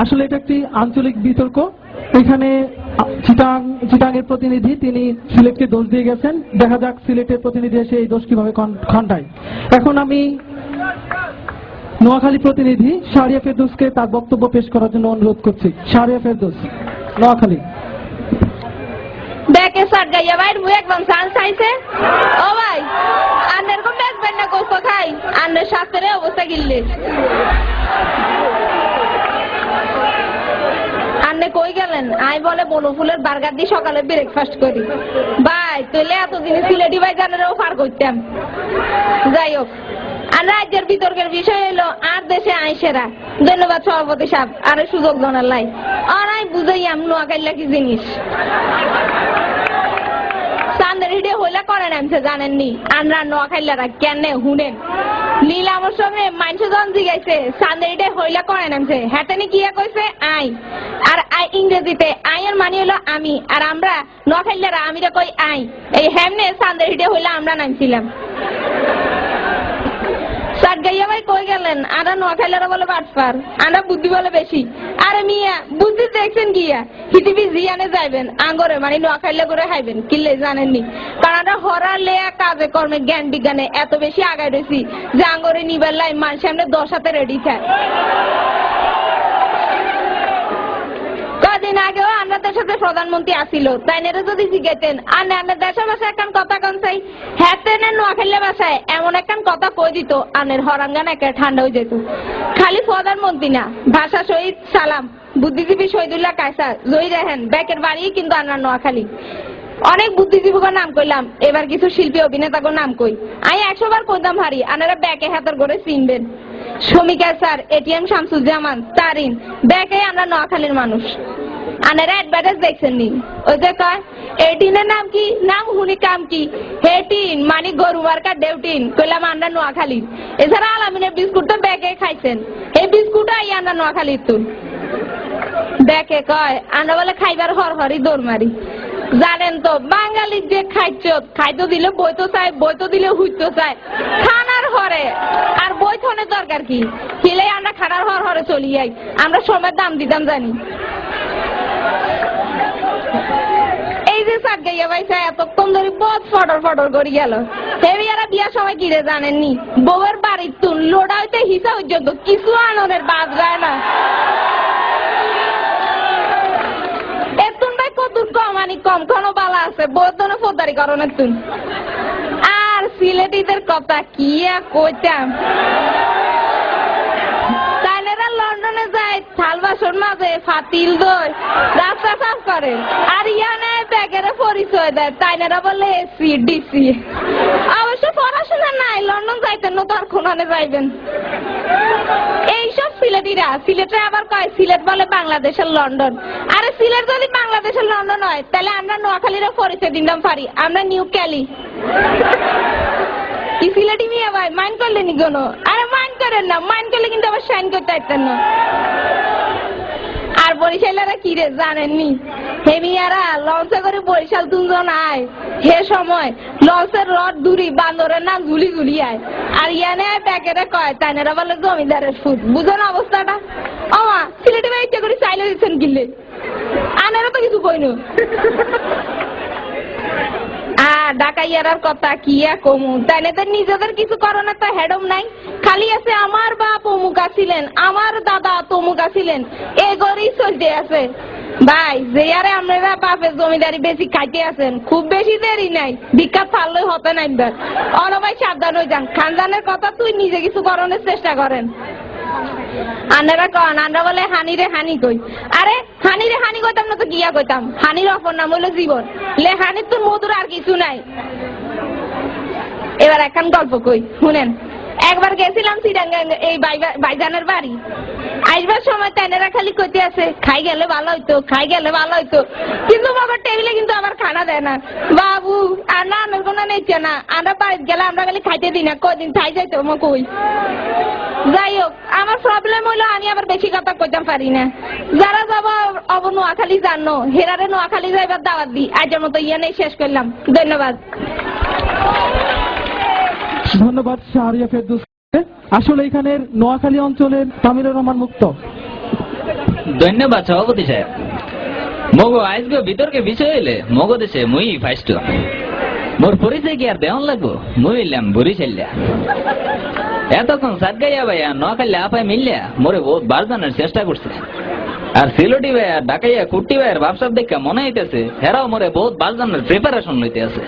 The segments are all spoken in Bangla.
আসলে এটা একটি আঞ্চলিক বিতর্ক। এখানে চিটাঙের প্রতিনিধি তিনি সিলেটকে দোষ দিয়ে গেছেন, দেখা যাক সিলেটের প্রতিনিধি এসে এই দোষ কিভাবে খণ্ডায়। এখন আমি নোয়াখালী প্রতিনিধি শাহরিয়া ফেরদৌসকে তার বক্তব্য পেশ করার জন্য অনুরোধ করছি। শাহরিয়া ফেরদৌস, নোয়াখালী। ব্যাকে শট গাইয়া ভাই মুই একদম চান্স আইছে। ও ভাই আন্নের কো ব্যাক বেন না কোসো খাই আন্নের সাথে অবস্থা গিললে আন্নে কই গেলেন? আই বলে বলো ফুলের বার্গার দিয়ে সকালে ব্রেকফাস্ট করি। ভাই তাহলে এতদিন সিলেটি ভাই জানেরও পার করতাম। যাই হোক, আর রাজ্যের বিতর্কের বিষয় হলো আর দেশে আইসেরা। ধন্যবাদ সভাপতি সাহেব আরে সুযোগ জানার লাই। আর আই বুঝাইয়াম নোয়াখাইলা কি জিনিস। চান্দের হিডে হইলা করে নামছে জানেননি? আমরা নোয়াখাইলারা কেন হুনেন নীলামর সঙ্গে মানুষ জন জিগাইছে চান্দের হিডে হইলা করে নামছে হ্যাটেনি কি কইছে আই। আর আই ইংরেজিতে আইয়ের মানে হলো আমি, আর আমরা নোয়াখাইলারা আমিরা কই আই। এই হেমনে চান্দের হিডে হইলা আমরা নামছিলাম। সাত গাইয়া ভাই কই গেলেন? আমরা নোয়াখাইলারা বলে বাটপার, আমরা বুদ্ধি বলে বেশি। আরে মিয়া বুদ্ধি দেখছেন গিয়া হিটিবি জিয়ানে যাইবেন আঙ্গরে মানে নোয়াখাইলা করে খাইবেন কিলে জানেননি? কারণ আমরা হরার লেয়া কাজে কর্মে জ্ঞান বিজ্ঞানে এত বেশি আগাই রয়েছি যে আঙ্গরে নিবার লাই মানুষ সামনে 10 হাতে রেডি থাকে। কদিন আগেও আমাদের সাথে প্রধানমন্ত্রী আসিল, তাই নেরে যদি জিজ্ঞেতেন আনে দেশের ভাষায় একখান কথা কন চাই হ্যাঁ নোয়াখাইলা ভাষায় এমন একখান কথা কই দিত আনের হরাঙ্গান একে ঠান্ডা হয়ে যেত। খালি প্রধানমন্ত্রী না, ভাষা শহীদ সালাম, বুদ্ধিজীবী শহীদুল্লাহ কায়সার, জয়ী রেহেন ব্যাকের বাড়ি কিন্তু আমরা নোয়াখালী। অনেক বুদ্ধিজীবীর নাম কইলাম, এবার কিছু শিল্পী অভিনেতার নাম কই। আমি 100 বার কইতাম হারি আনারা ব্যাকে হাতের করে চিনবেন। শমিকা স্যার, এটিএম শামসুজ্জামান, তারিন, ব্যাকে আমরা নোয়াখালীর মানুষ। আনারা অ্যাডভার্টাইজ দেখছেন নি? ওই যে কয় এটিনের নাম কি, নাম হুনি কাম কি, হেটিন মানে গরু মার্কা ডেউটিন, কইলাম আমরা নোয়াখালী। এছাড়া আলামিনের বিস্কুট তো ব্যাকে খাইছেন, এই বিস্কুট আই আমরা নোয়াখালীর তুল। ব্যাকে কয় আমরা বলে খাইবার হরহরি দৌড় মারি। জানেন তো বাঙালির যে খাইতো দিলে বইতো চায়, বইতো দিলে হুইতো চায়, খানার হরে আর বইথনের দরকার কি? খেলে আমরা খানার হরে চলি যাই, আমরা সময়ের দাম দিতাম জানি। এই যে সাত গাইয়া ভাইসা এতক্ষণ ধরে বহুত ফটর করি গেল, হেবিয়ারা বিয়ার সময় কিরে জানেননি? বউয়ের বাড়ির তুন লোড়া হইতে হিসা পর্যন্ত কিছু আনন্দের বাদ যায় না। কম কোনো বালা আছে বৌদ্ধনে ফোদারি করণের তুন। আর সিলেটিদের কথা কি কইতাম, তাইনেরা লন্ডনে যায় থাল বাসন মাঝে ফাতিল দই রাস্তা সাফ করে, আর ইয়ানে ব্যাগের পরিচয় দেয় তাইনেরা বলে এসি ডিসি। অবশ্য পড়াশোনা নাই, লন্ডন যাইতেন না তো আর কোনানে যাইবেন। এইসব সিলেটিরা, সিলেটে আবার কয় সিলেট বলে বাংলাদেশের লন্ডন। আরে সিলেট যদি বাংলাদেশের লন্ডন হয় তাহলে আমরা নোয়াখালীরও পরিচয় দিতাম পারি, আমরা নিউ ক্যালি। কি সিলেটি মিয়া ভাই মাইন্ড করলেন নি কোনো? আরে মাইন্ড করেন না, মাইন্ড করলে কিন্তু আবার সাইন করতে পারতেন না। আর বরিশালেরা কি রে জানেননি? হে মিয়ারা লঞ্চে করে বরিশাল তুনজন আয়, হে সময় লঞ্চের রড দূরি বান্দরের নাম ঝুলি ঝুলি আয়, আর ইয়ানে ব্যাগেরে কয় তাইনেরা বলে জমিদারের ফুট। বুঝেন অবস্থাটা? আমা সিলেটি ভাই ইচ্ছা করে চাইলে দিচ্ছেন কিনলে আনেরও তো কিছু কইন। ডাকাইয়ার কথা কি কমু, তাইনেদের নিজেদের কিছু করণের তো হেডম নাই, খালি আছে আমার বাপ অমুক ছিলেন, আমার দাদা তমুক ছিলেন, এগোরই চলতে আছে। ভাই যে আরে আপনারা বাপের জমিদারি বেশি খাইতে আছেন, খুব বেশি দেরি নাই, ভিক্ষা ছাড়লে হতে নাই। ভাই সাবধান হয়ে যান, খানজানের কথা তুই নিজে কিছু করণের চেষ্টা করেন। আন্নারা কন আমরা বলে হানিরে হানি কই। আরে হানিরে হানি কইতাম না তো গিয়া কইতাম, হানির অপর নাম হলো জীবন। লে হানির তোর মধুর আর কিছু নাই। এবার একখান গল্প কই শুনেন। একবার গেছিলাম চিটাঙ্গা এই ভাইজানের বাড়ি, আসবার সময় তেনেরা খালি কইতে আছে খাই গেলে ভালো হইতো, খাই গেলে ভালো হইতো, কিন্তু বাবার টেবিলে কিন্তু আমার খানা দেয় না। বাবু আর না আমার কোনো নেইছে না, আমরা বাড়িতে গেলে আমরা খালি খাইতে দিই না, কদিন খাই যাইতো মো কই। যাই হোক আমার প্রবলেম হইলো আমি আবার বেশি কথা কইতাম পারি না। যারা যাব অব নোয়াখালী জানো, হেরারে নোয়াখালী যাইবার দাওয়াত দিই। আজের মতো ইয়ানেই শেষ করলাম, ধন্যবাদ। ধন্যবাদ শাহরিয়া ফেরদৌস। আসলে এখানের নোয়াখালী অঞ্চলের তামিলুর রহমান মুক্ত। ধন্যবাদ সভাপতি সাহেব। মগো আজকে বিতর্কে বিষয় হইলে মগো দেশে মুই ফাইস্ট। মোর পরিচয় কি আর দেওয়ান লাগবো? মুই হইলাম বরিশাল্লা। এতক্ষণ সাত গাইয়া ভাইয়া নোয়াখালী আপায় মিললা মোরে বহুত বারজানের চেষ্টা করছে। আর সিলোটি ভাইয়া ডাকাইয়া কুট্টি ভাইয়ের ভাবসাব দেখে মনে হইতেছে হেরাও মোরে বহুত বারজানের প্রিপারেশন লইতে আছে।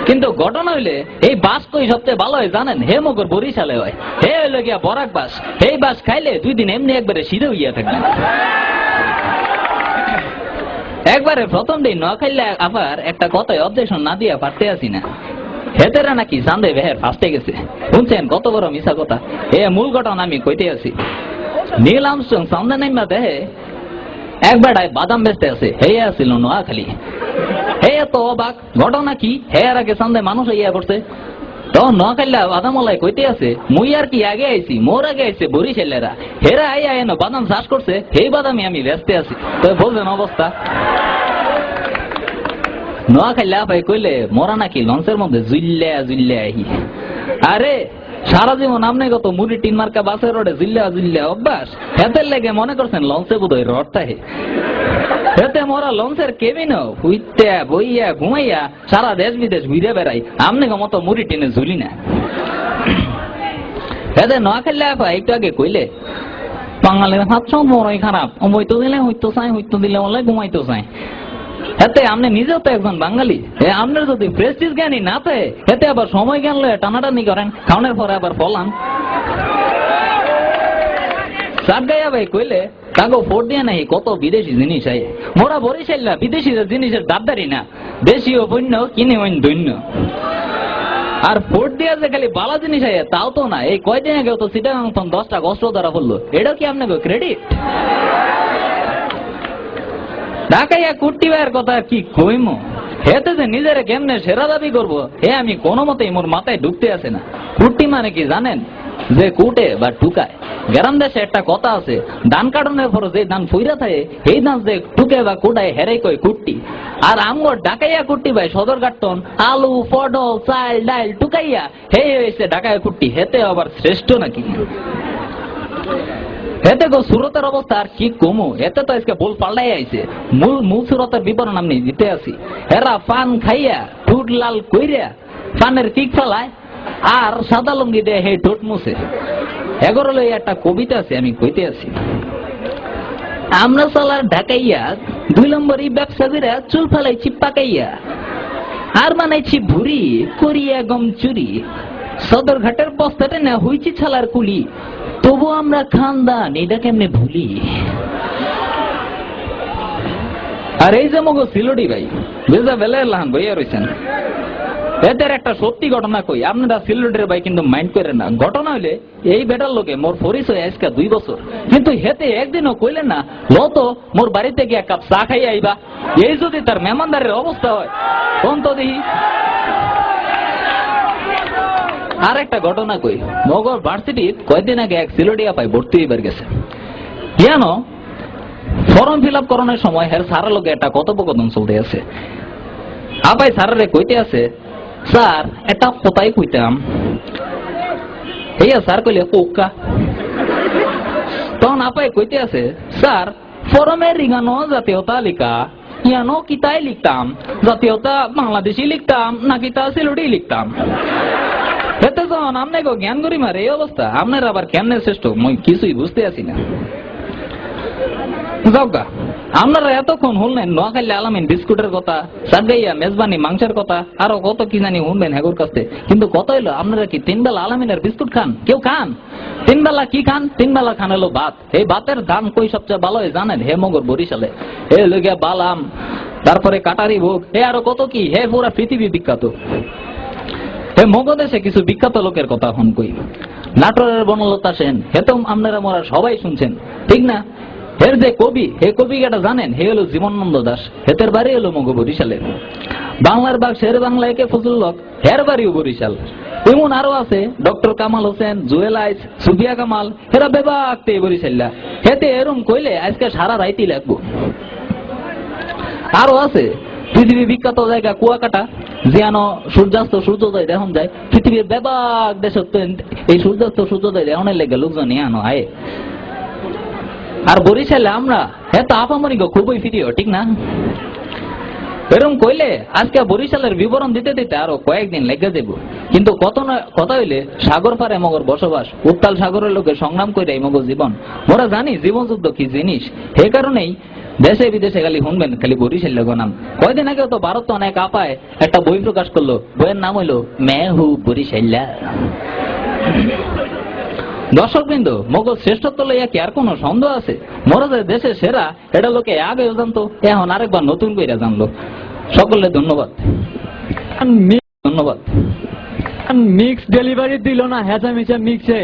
কিন্তু ঘটনা হইলে এই বাস কই সবচেয়ে ভালো হয় জানেন? হে মগর বরিশালে হয়। হে হইলো গিয়া বরাক বাস। এই বাস খাইলে 2 দিন এমনি একবারে সিধে হইয়া থাকবে। একবারে প্রথম দিন নোয়াখালী আবার একটা কথায় অবজেকশন না দিয়া পারতে আসি না। হেতেরা নাকি চান্দে বেহের ফাঁসতে গেছে। শুনছেন কত বড় মিশা কথা? এ মূল ঘটনা আমি কইতে আছি। নীল আমস্ট্রং চান্দে নাইমা দেহে একবারে বাদাম বেচতে আছে। হে আসিল নোয়াখালী। হে তো অবাক। ঘটনা কি? হে আর আগে চান্দে মানুষ ইয়া করছে। তখন নোয়াখালী বাদামলাই কইতে আছে মুই আর কি আগে আইছি, মোর আগে আইছে বরিশালেরা। হেরা আইয়া এনো বাদাম চাষ করছে, সেই বাদামই আমি বেচতে আছি। তো বলছেন অবস্থা। নোয়াখালী ভাই কইলে মোরা নাকি লঞ্চের মধ্যে জুল্লা জুল্লা আহি। আরে সারা জীবন আপনি কত মুড়ি টিন মার্কা বাসের রোডে জুল্লা জুল্লা অভ্যাস। হেতের লেগে মনে করছেন লঞ্চে বোধহয় রড থাকে। হেতে মোরা লঞ্চের কেবিনও হুইতে বইয়া ঘুমাইয়া সারা দেশ বিদেশ ঘুরে বেড়াই। আপনি মতো মুড়ি টিনে ঝুলি না। হেতে নোয়াখালী ভাই একটু আগে কইলে বাঙালির হাত সব বড়ই খারাপ। হইতো দিলে হইতো চাই, হইতো দিলে বলে ঘুমাইতো চাই। হেতে আপনি নিজেও তো একজন বাঙালি। আপনার যদি প্রেস্টিজ জ্ঞানী না থাকে হেতে আবার সময় জ্ঞান লয়ে টানাটানি করেন, খাওয়ানোর পরে আবার ফলান। সাতগাইয়া ভাই কইলে তাকে ভোট দিয়ে নাই কত বিদেশি জিনিস আয়। মোরা বরিশাল্লা বিদেশি জিনিসের দাবদারি না, দেশীয় পণ্য কিনে হইন দৈন্য। আর ভোট দিয়া যে খালি বালা জিনিস আয় তাও তো না। এই কয়দিন আগে তো চিটাগাং 10টা কষ্ট ধরা পড়লো। এটা কি আপনাকে ক্রেডিট? ঢাকাইয়া কুট্টি ভাইয়ের কথা কি কইমো? হেতে যে নিজের কেমনে সেরা দাবি করবো হে আমি কোনো মতেই মোর মাথায় ঢুকতে আসে না। কুট্টি মানে কি জানেন? যে কুটে বা টুকায়। গ্রাম দেশে একটা কথা আছে, ধান কাটনের পর যে ধান ফুইরা থাকে এই ধান যে টুকে বা কুটায় হেরাই কয় কুট্টি। আর আমগো ঢাকাইয়া কুট্টি ভাই সদর কাটন আলু পটল চাল ডাল টুকাইয়া হে হয়েছে ঢাকাইয়া কুট্টি। হেতে আবার শ্রেষ্ঠ নাকি? এতে গো সুরতের অবস্থা আর কি কমু। এতে তো আজকে বল পাল্টাই আইছে। মূল সুরতের বিবরণ আমি দিতে আছি। এরা পান খাইয়া ঠুট লাল কইরা পানের কিক ফেলায় আর সাদা লুঙ্গি দেয় হে ঠোঁট মুছে। এগোর লই একটা কবিতা আছে আমি কইতে আছি। আমরা সালার ঢাকাইয়া 2 নম্বরই ব্যবসা করে চুল ফেলাইছি পাকাইয়া, আর বানাইছি ভুরি করিয়া গম চুরি, সদর ঘাটের বস্তাটা না হইছি ছালার কুলি, তবু আমরা খানদান এটা কেমনে ভুলি। আর এই যে মগো সিলোটি ভাই বেজা বেলা লাহান বইয়া রয়েছেন। এদের একটা সত্যি ঘটনা কই, আপনারা সিলোটের ভাই কিন্তু মাইন্ড করেন না। ঘটনা হইলে এই বেটার লোকে মোর পরিচয় আজকে 2 বছর, কিন্তু হেতে একদিনও কইলেন না লত মোর বাড়িতে গিয়ে 1 কাপ চা খাই আইবা। এই যদি তার মেহমানদারের অবস্থা হয় কোন তো দেখি। আর একটা ঘটনা কই, মগর ভার্সিটি কয়েকদিন আগে এক সিলোটিয়া পাই ভর্তি হইবার গেছে। জানো ফর্ম ফিল আপ করানোর সময় হের সারা লোকে একটা কথোপকথন চলতে আছে। আপাই স্যারের কইতে আছে, স্যার এটা কোথায় কইতাম। এইয়া স্যার কইলে কোকা। তখন আপাই কইতে আছে, স্যার ফরমের রিগানো জাতীয় তালিকা ইয়ানো কিতাই লিখতাম, জাতীয়তা বাংলাদেশি লিখতাম নাকি তা সিলোটি লিখতাম। এতে যখন আপনি জ্ঞান করি মারে এই অবস্থা, আপনার আবার কেমনে শ্রেষ্ঠ মই কিছুই বুঝতে আসি না। যাওগা আপনারা এতক্ষণ শুনলেন নোয়াখালী আলামিন বিস্কুটের কথা, সাতগাইয়া মেজবানি মাংসের কথা, আরো কত কি জানি শুনবেন হেগুর কাছে। কিন্তু কত হইলো আপনারা কি 3 বেলা আলামিনের বিস্কুট খান? কেউ খান? 3 বেলা কি খান? 3 বেলা খান হলো ভাত। এই ভাতের দাম কই সবচেয়ে ভালো হয় জানেন? হে মগর বরিশালে। হে লইগা বালাম, তারপরে কাটারি ভোগ, হে আরো কত কি, হে পুরা পৃথিবী বিখ্যাত। হে মগদেশে কিছু বিখ্যাত লোকের কথা হন কই। নাটোরের বনলতা সেন, হে তো আপনারা মোরা সবাই শুনছেন ঠিক না? হের যে কবি, হে কবি কেটা জানেন? হে হলো জীবনানন্দ দাস। হেতের বাড়ি হলো মগ বরিশালের। বাংলার বাগ শের বাংলা একে ফজলুল হক, হের বাড়িও বরিশাল। এমন আরো আছে ডক্টর কামাল হোসেন, জুয়েল আইস, সুফিয়া কামাল, হেরা বেবাকতে বরিশাল্লা। হেতে এরম কইলে আজকে সারা রাইতেই লাগবো। আরো আছে পৃথিবীর বিখ্যাত জায়গা কুয়াকাটা, যেন সূর্যাস্ত সূর্যোদয় দেখুন যায়। পৃথিবীর বেবাক দেশ এই সূর্যাস্ত সূর্যোদয় দেহনের লেগে লোকজন ইয়ানো আয়ে। আর বরিশালে আমরা এত আপামরি খুবই প্রিয়, ঠিক না? এরকম কইলে আজকে বরিশালের বিবরণ দিতে দিতে আরো কয়েকদিন লেগে যাব, কিন্তু কথা হইলে সাগর পারে মগর বসবাস, উত্তাল সাগরের লোকে সংগ্রাম করে মগর জীবন। মোরা জানি জীবন যুদ্ধ কি জিনিস, সেই কারণেই দেশে বিদেশে খালি শুনবেন খালি বরিশাল লোকের নাম। কয়দিন আগে তো ভারত অনেক আপায় একটা বই প্রকাশ করলো, বইয়ের নাম হইলো মে হু বরিশাল্লা। দর্শকবৃন্দ, মগজ শ্রেষ্ঠত্ব লইয়া কি আর কোন সন্দেহ আছে? মোরা যে দেশের সেরা এটা লোকে আগেও জানতো, এখন আরেকবার নতুন করে জানলো। সকলে ধন্যবাদ, ধন্যবাদ। মিক্স ডেলিভারি দিল না, হেঁচা মিক্সে